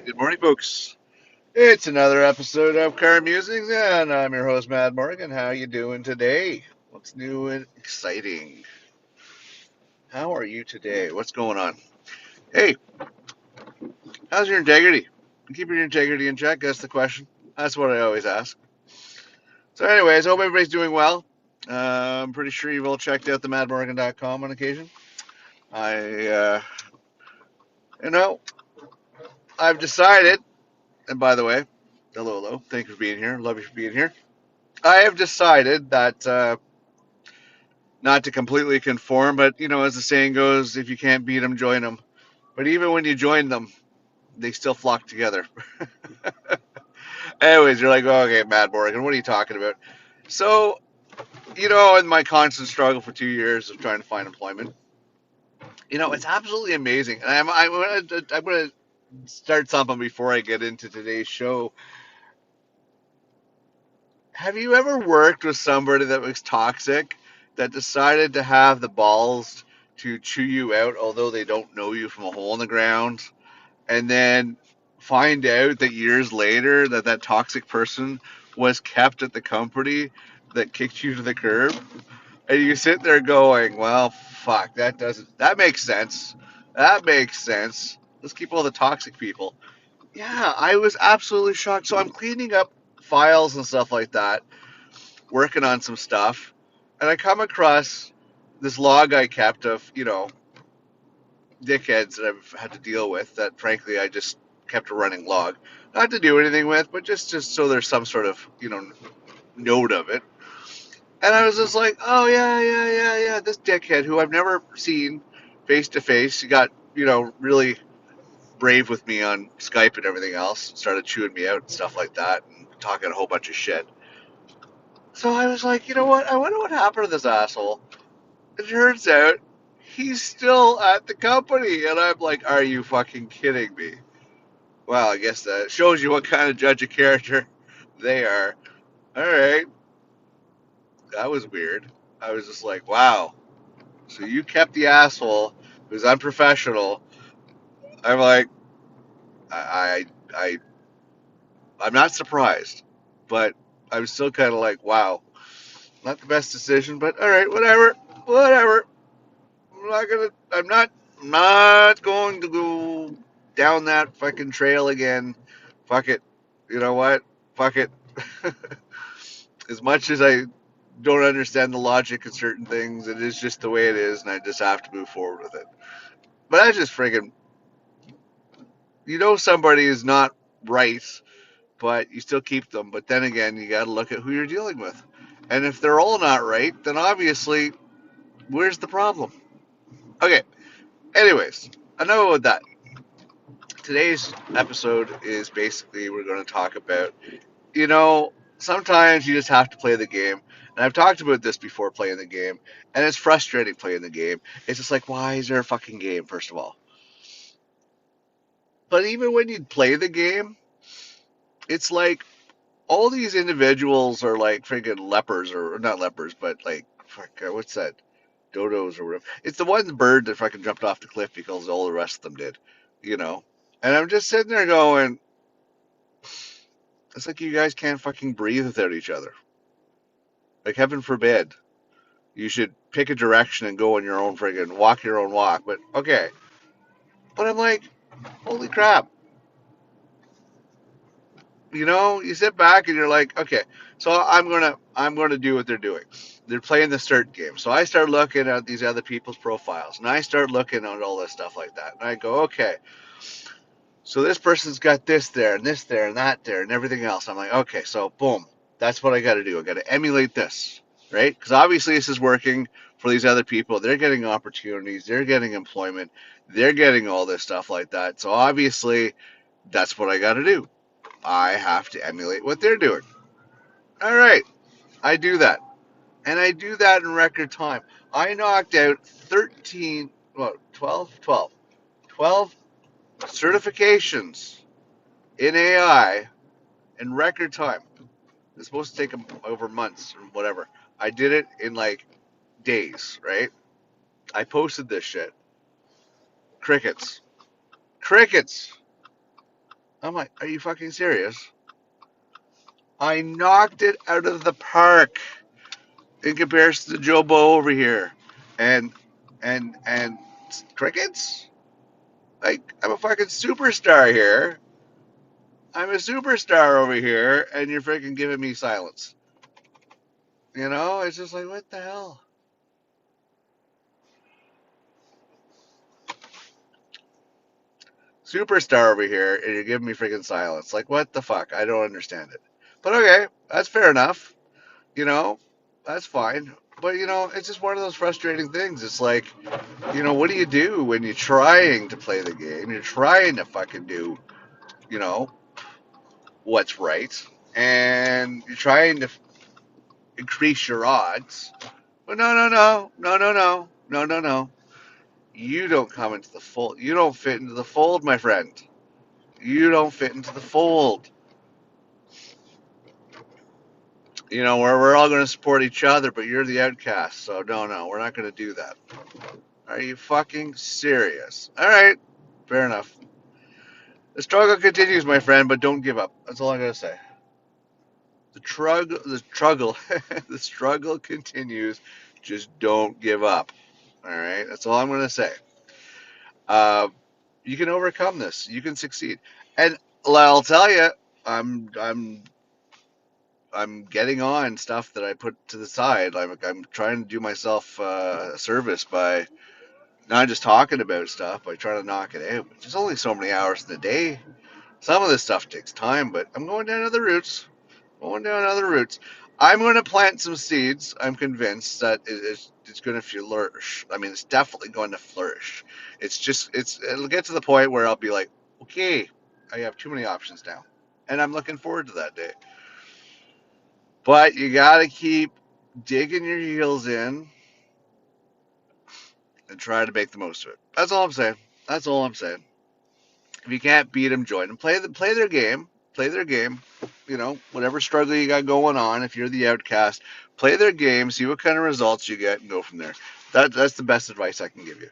Good morning, folks. It's another episode of Car Musings, and I'm your host, Mad Morgan. How you doing today? What's new and exciting? How are you today? What's going on? Hey, how's your integrity? Keeping your integrity in check? That's the question. That's what I always ask. So, anyways, I hope everybody's doing well. I'm pretty sure you've all checked out the madmorgan.com on occasion. I, you know, I've decided, and by the way, hello. Thank you for being here. Love you for being here. I have decided that not to completely conform, but as the saying goes, if you can't beat them, join them. But even when you join them, they still flock together. Anyways, you're like, oh, okay, Mad Morgan, what are you talking about? So, in my constant struggle for 2 years of trying to find employment, it's absolutely amazing. And I'm gonna start something before I get into today's show. Have you ever worked with somebody that was toxic, that decided to have the balls to chew you out, although they don't know you from a hole in the ground, and then find out that years later that toxic person was kept at the company that kicked you to the curb? And you sit there going, well, fuck, that makes sense. That makes sense. Let's keep all the toxic people. Yeah, I was absolutely shocked. So I'm cleaning up files and stuff like that, working on some stuff, and I come across this log I kept of, dickheads that I've had to deal with that, frankly, I just kept a running log. Not to do anything with, but just so there's some sort of, note of it. And I was just like, oh, yeah, this dickhead who I've never seen face to face, he got, really brave with me on Skype and everything else, started chewing me out and stuff like that, and talking a whole bunch of shit. So I was like, you know what? I wonder what happened to this asshole. It turns out he's still at the company. And I'm like, are you fucking kidding me? Well, I guess that shows you what kind of judge of character they are. All right. That was weird. I was just like, wow. So you kept the asshole who's unprofessional. I'm like, I, I, I'm not surprised, but I'm still kind of like, wow. Not the best decision, but all right, whatever. I'm not going to go down that fucking trail again. Fuck it. You know what? Fuck it. As much as I don't understand the logic of certain things, it is just the way it is, and I just have to move forward with it. But I just friggin', somebody is not right, but you still keep them. But then again, you got to look at who you're dealing with. And if they're all not right, then obviously, where's the problem? Okay, anyways, enough about that. Today's episode is basically we're going to talk about, sometimes you just have to play the game. And I've talked about this before, playing the game, and it's frustrating playing the game. It's just like, why is there a fucking game, first of all? But even when you play the game, it's like all these individuals are like freaking lepers, or not lepers, but like, what's that? Dodos or whatever. It's the one bird that fucking jumped off the cliff because all the rest of them did, you know? And I'm just sitting there going, it's like you guys can't fucking breathe without each other. Like, heaven forbid. You should pick a direction and go on your own friggin' walk your own walk. But okay. But I'm like, holy crap. You sit back and you're like, okay, so I'm gonna do what they're doing. They're playing the cert game. So I start looking at these other people's profiles, and I start looking at all this stuff like that. And I go, okay, so this person's got this there and this there and that there and everything else. I'm like, okay, so boom, that's what I got to do. I got to emulate this, right? Because obviously this is working for these other people. They're getting opportunities, they're getting employment, they're getting all this stuff like that. So obviously that's what I got to do. I have to emulate what they're doing. All right, I do that. And I do that in record time. I knocked out 13, what, 12 certifications in AI in record time. It's supposed to take them over months or whatever. I did it in like days, right? I posted this shit. Crickets. Crickets. I'm like, are you fucking serious? I knocked it out of the park in comparison to Joe Bo over here, and and crickets. Like, I'm a fucking superstar here. I'm a superstar over here, and you're freaking giving me silence. You know, it's just like, what the hell? Superstar over here, and you're giving me freaking silence. Like, what the fuck? I don't understand it. But okay, that's fair enough. You know, that's fine. But it's just one of those frustrating things. It's like, what do you do when you're trying to play the game? You're trying to fucking do, you know, what's right, and you're trying to increase your odds. But no, no, no, no, no, no, no, no, no. You don't come into the fold. You don't fit into the fold, my friend. You don't fit into the fold. We're all going to support each other, but you're the outcast. So no, no, we're not going to do that. Are you fucking serious? All right, fair enough. The struggle continues, my friend, but don't give up. That's all I gotta say. The struggle continues. Just don't give up. All right, that's all I'm gonna say. Uh, you can overcome this. You can succeed. And I'll tell you, I'm I'm I'm getting on stuff that I put to the side. I'm trying to do myself a service by not just talking about stuff, by trying to knock it out. There's only so many hours in the day. Some of this stuff takes time, but I'm going down other routes. Going down other routes. I'm going to plant some seeds. I'm convinced that it's going to flourish. I mean, it's definitely going to flourish. It'll get to the point where I'll be like, okay, I have too many options now, and I'm looking forward to that day. But you got to keep digging your heels in and try to make the most of it. That's all I'm saying. That's all I'm saying. If you can't beat them, join them. Play their game. Play their game. Whatever struggle you got going on. If you're the outcast, play their game. See what kind of results you get, and go from there. That's the best advice I can give you.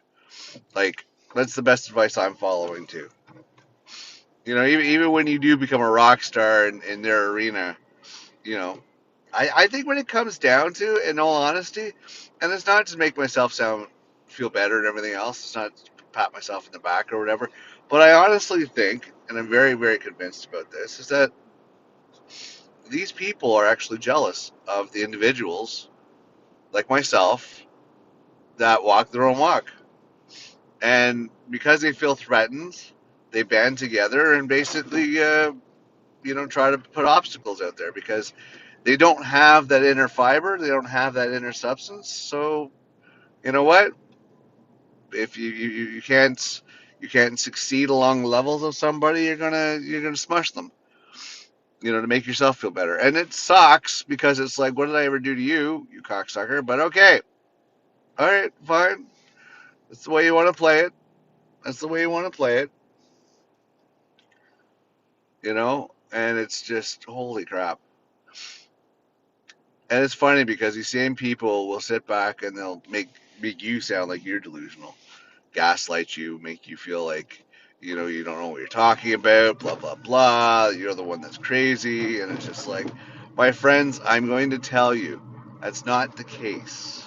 Like, that's the best advice I'm following too. Even when you do become a rock star in their arena, you know, I think when it comes down to, in all honesty, and it's not to make myself feel better and everything else. It's not to pat myself in the back or whatever. But I honestly think, and I'm very, very convinced about this, is that these people are actually jealous of the individuals like myself that walk their own walk. And because they feel threatened, they band together and basically, try to put obstacles out there because they don't have that inner fiber, they don't have that inner substance. So, you know what? If you can't succeed along levels of somebody, you're gonna smush them. To make yourself feel better. And it sucks because it's like, what did I ever do to you, you cocksucker? But okay, all right, fine. That's the way you want to play it. That's the way you want to play it. And it's just holy crap. And it's funny because these same people will sit back and they'll make you sound like you're delusional, gaslight you, make you feel like you don't know what you're talking about, blah blah blah. You're the one that's crazy, and it's just like, my friends, I'm going to tell you, that's not the case.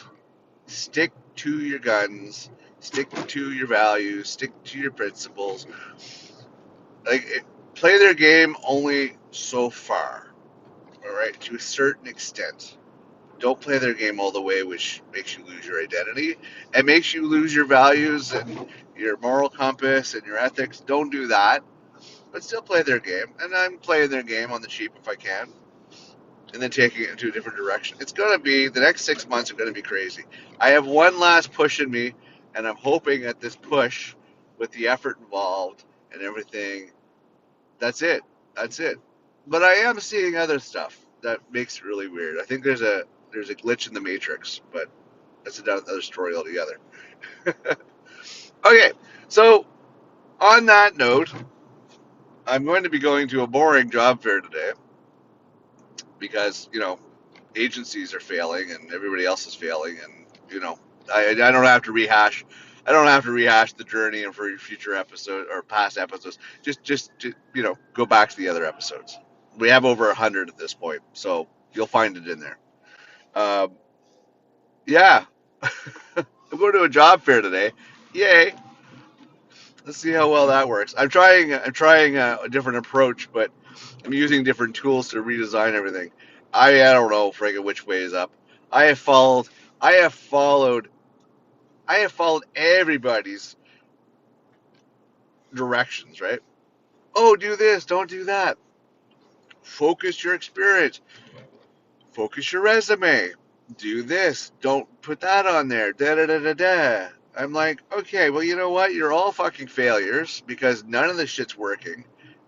Stick to your guns, stick to your values, stick to your principles. Play their game only so far, all right, to a certain extent. Don't play their game all the way, which makes you lose your identity and makes you lose your values and your moral compass and your ethics. Don't do that, but still play their game. And I'm playing their game on the cheap if I can, and then taking it into a different direction. It's going to be, the next 6 months are going to be crazy. I have one last push in me, and I'm hoping that this push, with the effort involved and everything, that's it. That's it. But I am seeing other stuff that makes it really weird. I think there's a glitch in the matrix, but that's another story altogether. Okay, so on that note, I'm going to be going to a boring job fair today because agencies are failing and everybody else is failing, and I don't have to rehash I don't have to rehash the journey and for future episodes or past episodes. Just go back to the other episodes. We have over 100 at this point, so you'll find it in there. Um, yeah, I'm going to a job fair today. Yay! Let's see how well that works. I'm trying a different approach, but I'm using different tools to redesign everything. I don't know, friggin' which way is up. I have followed. I have followed. I have followed everybody's directions, right? Oh, do this, don't do that. Focus your experience. Focus your resume. Do this. Don't put that on there. Da da da da da. I'm like, okay, well, you know what? You're all fucking failures because none of the shit's working.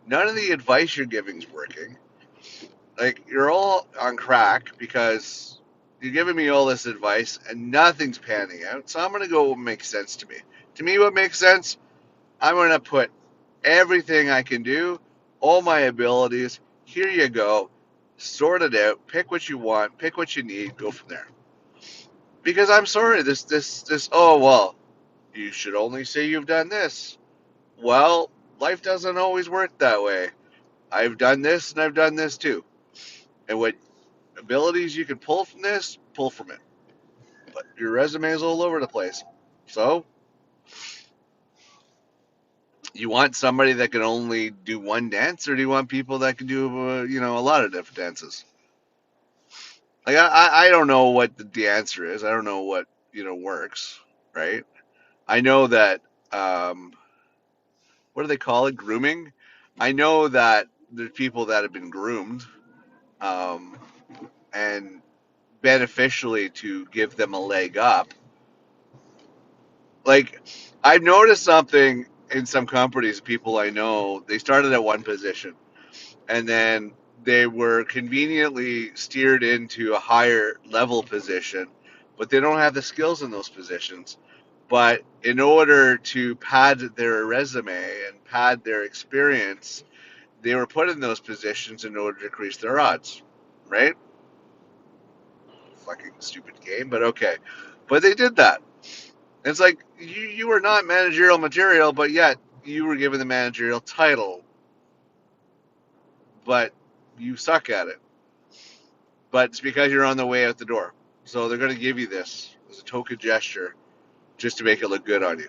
None of the advice you're giving is working. Like, you're all on crack because you're giving me all this advice and nothing's panning out. So I'm going to go what makes sense to me. To me, what makes sense, I'm going to put everything I can do, all my abilities. Here you go. Sort it out. Pick what you want. Pick what you need. Go from there. Because I'm sorry, this. Oh well, you should only say you've done this. Well, life doesn't always work that way. I've done this and I've done this too. And what abilities you can pull from this, pull from it. But your resume is all over the place. So you want somebody that can only do one dance, or do you want people that can do a lot of different dances? Like I don't know what the answer is. I don't know what works, right? I know that what do they call it? Grooming. I know that there's people that have been groomed, um, and beneficially to give them a leg up. Like I've noticed something in some companies, people I know, they started at one position and then they were conveniently steered into a higher level position, but they don't have the skills in those positions. But in order to pad their resume and pad their experience, they were put in those positions in order to increase their odds, right? Fucking stupid game, but okay. But they did that. It's like you were not managerial material, but yet you were given the managerial title, but you suck at it. But it's because you're on the way out the door. So they're going to give you this as a token gesture just to make it look good on you.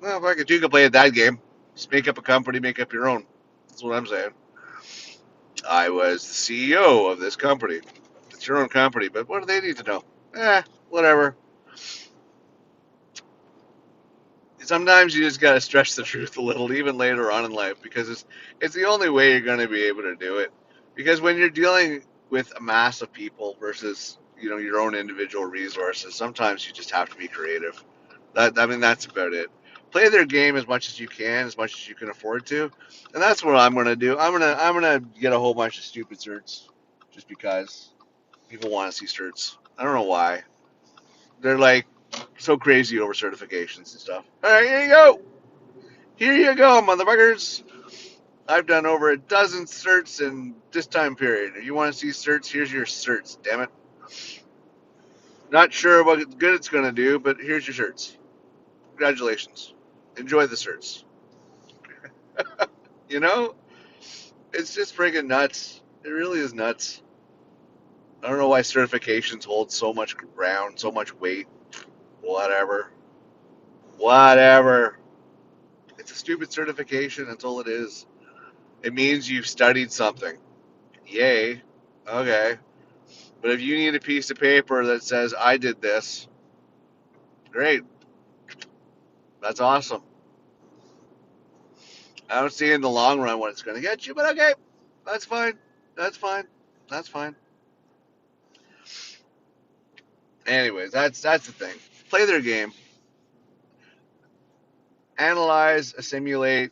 Well, fuck it, you can play at that game. Just make up a company, make up your own. That's what I'm saying. I was the CEO of this company. It's your own company, but what do they need to know? Whatever. Sometimes you just got to stretch the truth a little, even later on in life, because it's the only way you're going to be able to do it. Because when you're dealing with a mass of people versus your own individual resources, sometimes you just have to be creative. That's about it. Play their game as much as you can, as much as you can afford to, and that's what I'm going to do. I'm gonna get a whole bunch of stupid certs, just because people want to see certs. I don't know why. They're like so crazy over certifications and stuff. All right, here you go. Here you go, motherfuckers. I've done over a dozen certs in this time period. If you want to see certs, here's your certs. Damn it. Not sure what good it's going to do, but here's your certs. Congratulations. Enjoy the certs. You know, it's just freaking nuts. It really is nuts. I don't know why certifications hold so much ground, so much weight. Whatever. Whatever. It's a stupid certification. That's all it is. It means you've studied something. Yay. Okay. But if you need a piece of paper that says I did this, great. That's awesome. I don't see in the long run what it's going to get you, but okay. That's fine. That's fine. That's fine. Anyways, that's the thing. Play their game. Analyze, assimilate.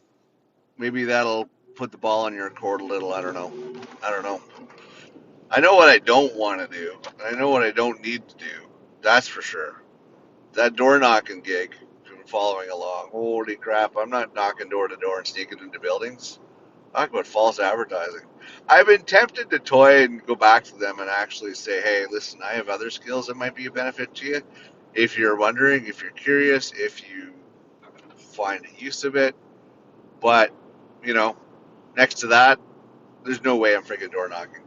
Maybe that'll put the ball on your court a little. I don't know. I don't know. I know what I don't want to do. I know what I don't need to do. That's for sure. That door knocking gig, if you're following along. Holy crap! I'm not knocking door to door and sneaking into buildings. Talk about false advertising. I've been tempted to toy and go back to them and actually say, hey, listen, I have other skills that might be a benefit to you. If you're wondering, if you're curious, if you find use of it. But, you know, next to that, there's no way I'm freaking door knocking.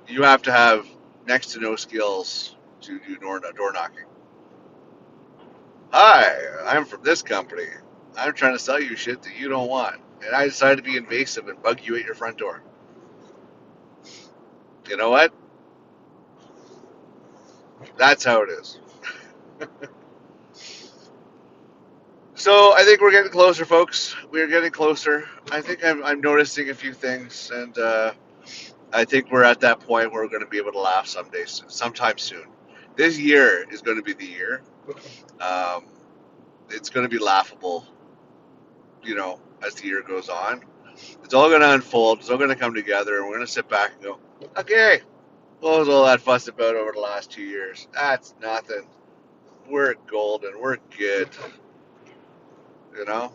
You have to have next to no skills to do door knocking. Hi, I'm from this company. I'm trying to sell you shit that you don't want. And I decided to be invasive and bug you at your front door. You know what? That's how it is. So I think we're getting closer, folks. We're getting closer. I think I'm noticing a few things, and I think we're at that point where we're going to be able to laugh sometime soon. This year is going to be the year. Um, it's going to be laughable, as the year goes on. It's all going to unfold. It's all going to come together, and we're going to sit back and go, okay, what was all that fuss about over the last 2 years? That's nothing. We're golden. We're good. You know?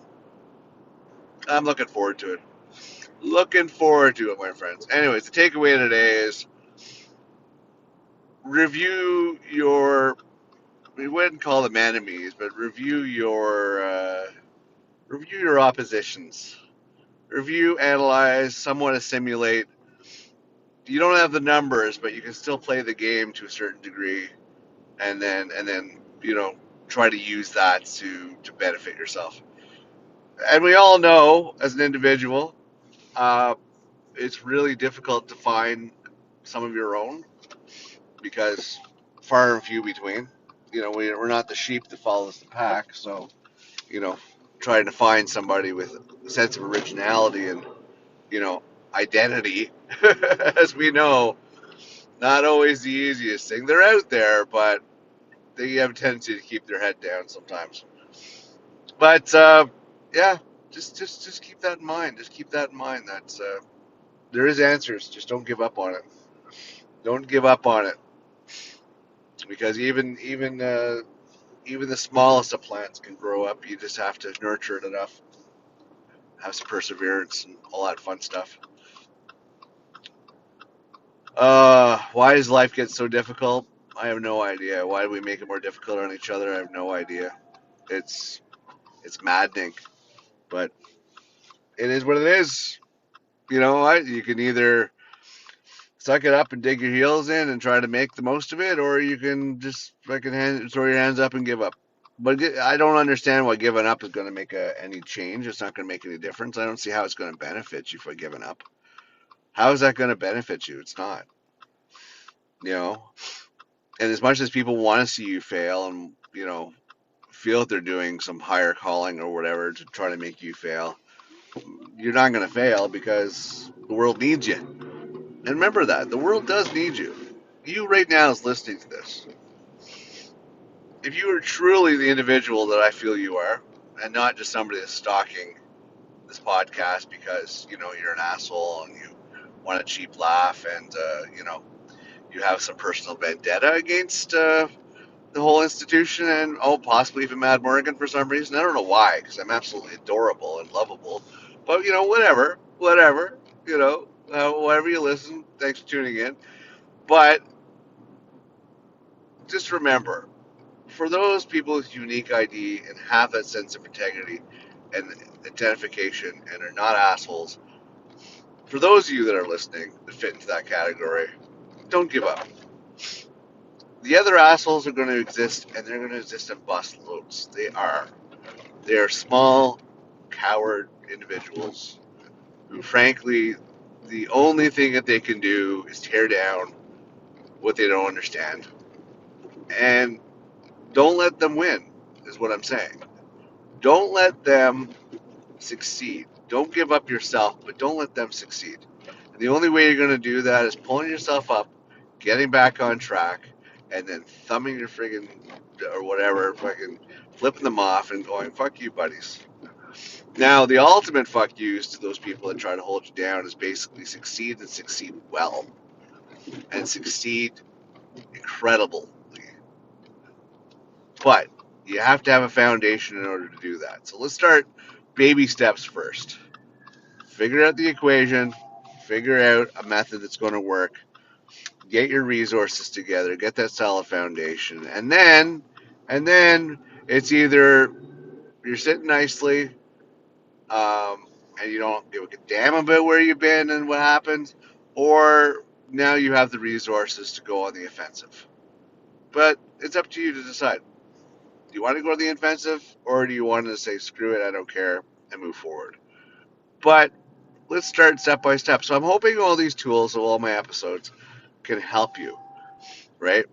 I'm looking forward to it. Looking forward to it, my friends. Anyways, the takeaway today is review your, we wouldn't call them enemies, but review your oppositions. Review, analyze, somewhat assimilate. You don't have the numbers, but you can still play the game to a certain degree, and then try to use that to benefit yourself. And we all know, as an individual, uh, it's really difficult to find some of your own because far and few between. We're not the sheep that follows the pack, so you know, trying to find somebody with a sense of originality and you know identity, as we know, not always the easiest thing. They're out there, but they have a tendency to keep their head down sometimes. But yeah, just keep that in mind. Just keep that in mind. That there is answers. Just don't give up on it. Don't give up on it, because even the smallest of plants can grow up. You just have to nurture it enough, have some perseverance, and all that fun stuff. Why does life get so difficult? I have no idea. Why do we make it more difficult on each other? I have no idea. It's it's maddening, but it is what it is. You can either suck it up and dig your heels in and try to make the most of it, or you can just fucking throw your hands up and give up. But I don't understand why giving up is going to make any change. It's not going to make any difference. I don't see how it's going to benefit you for giving up. How is that going to benefit you? It's not. You know, and as much as people want to see you fail and feel that they're doing some higher calling or whatever to try to make you fail, you're not going to fail because the world needs you. And remember that the world does need you. You right now is listening to this. If you are truly the individual that I feel you are, and not just somebody that's stalking this podcast because you're an asshole and you want a cheap laugh and you have some personal vendetta against the whole institution and possibly even Mad Morgan for some reason. I don't know why, because I'm absolutely adorable and lovable. But whatever. Whatever you listen, thanks for tuning in. But just remember, for those people with unique ID and have that sense of integrity and identification and are not assholes, for those of you that are listening that fit into that category, don't give up. The other assholes are going to exist, and they're going to exist in bus loads. They are. They are small, coward individuals who, frankly, the only thing that they can do is tear down what they don't understand. And don't let them win, is what I'm saying. Don't let them succeed. Don't give up yourself, but don't let them succeed. And the only way you're going to do that is pulling yourself up, getting back on track, and then thumbing your friggin' or whatever, fucking flipping them off and going, fuck you, buddies. Now, the ultimate fuck yous to those people that try to hold you down is basically succeed and succeed well. And succeed incredibly. But you have to have a foundation in order to do that. So let's start baby steps first. Figure out the equation, figure out a method that's going to work, get your resources together, get that solid foundation, and then It's either you're sitting nicely, and you don't give a damn about where you've been and what happens, or now you have the resources to go on the offensive. But it's up to you to decide. Do you want to go on the offensive, or do you want to say, screw it, I don't care, and move forward? But let's start step by step. So I'm hoping all these tools of all my episodes can help you, right?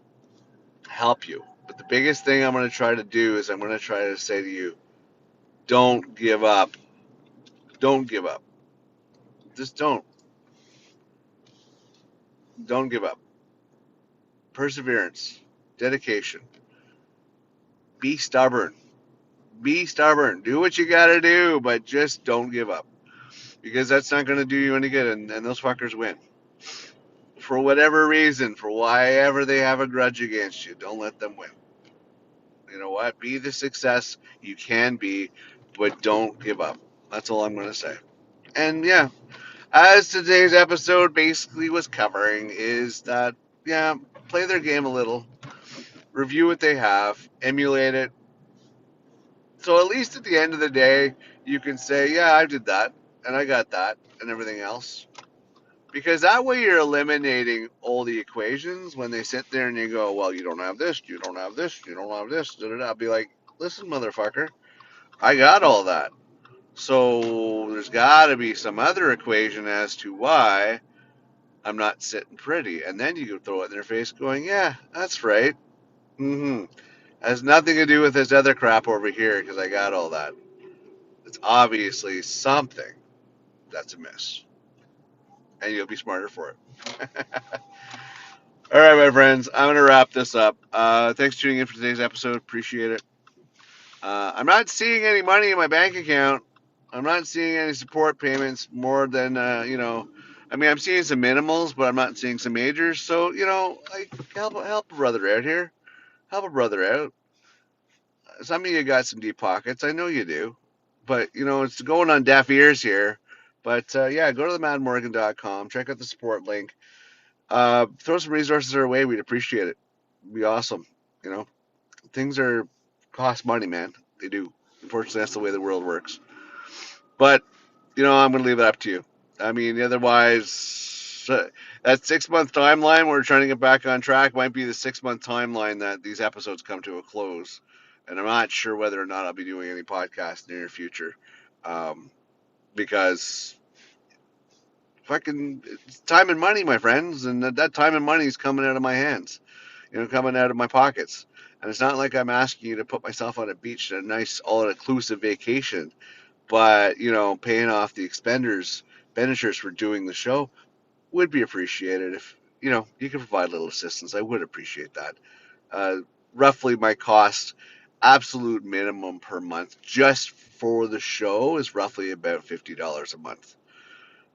Help you. But the biggest thing I'm going to try to do is I'm going to try to say to you, don't give up. Don't give up. Just don't. Don't give up. Perseverance, dedication. Be stubborn. Be stubborn. Do what you got to do, but just don't give up. Because that's not going to do you any good, and those fuckers win. For whatever reason, for why ever they have a grudge against you, don't let them win. You know what? Be the success you can be, but don't give up. That's all I'm going to say. And yeah, as today's episode basically was covering, is that, yeah, play their game a little, review what they have, emulate it. So at least at the end of the day, you can say, yeah, I did that, and I got that, and everything else. Because that way you're eliminating all the equations when they sit there and you go, well, you don't have this, you don't have this, you don't have this. I'll be like, listen, motherfucker, I got all that. So there's got to be some other equation as to why I'm not sitting pretty. And then you can throw it in their face going, yeah, that's right. Mm-hmm. Has nothing to do with this other crap over here because I got all that. It's obviously something that's amiss. And you'll be smarter for it. All right, my friends, I'm going to wrap this up. Thanks for tuning in for today's episode. Appreciate it. I'm not seeing any money in my bank account. I'm not seeing any support payments more than, I mean, I'm seeing some minimals, but I'm not seeing some majors. So, like, help a brother out here. Help a brother out. Some of you got some deep pockets. I know you do. But, it's going on deaf ears here. But, yeah, go to themadmorgan.com. Check out the support link. Throw some resources our way. We'd appreciate it. It'd be awesome. Things are cost money, man. They do. Unfortunately, that's the way the world works. But I'm going to leave it up to you. I mean, otherwise, that 6 month timeline we're trying to get back on track might be the 6 month timeline that these episodes come to a close. And I'm not sure whether or not I'll be doing any podcasts in the near future, because fucking it's time and money, my friends, and that time and money is coming out of my hands, coming out of my pockets. And it's not like I'm asking you to put myself on a beach in a nice all-inclusive vacation, but paying off the expenditures for doing the show would be appreciated. If you can provide a little assistance, I would appreciate that. uh, Roughly my cost, absolute minimum per month just for the show, is roughly about $50 a month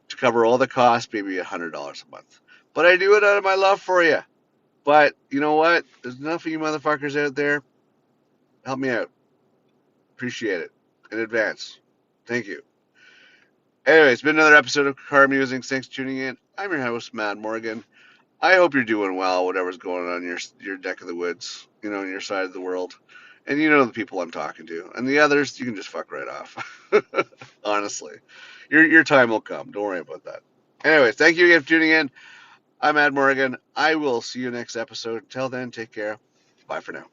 to cover all the costs, maybe $100 a month. But I do it out of my love for you. But you know what? There's enough of you motherfuckers out there. Help me out. Appreciate it in advance. Thank you. Anyway, it's been another episode of Car Musings. Thanks for tuning in. I'm your host, Matt Morgan. I hope you're doing well, whatever's going on in your neck of the woods, in your side of the world. And the people I'm talking to. And the others, you can just fuck right off. Honestly. Your time will come. Don't worry about that. Anyways, thank you again for tuning in. I'm Matt Morgan. I will see you next episode. Until then, take care. Bye for now.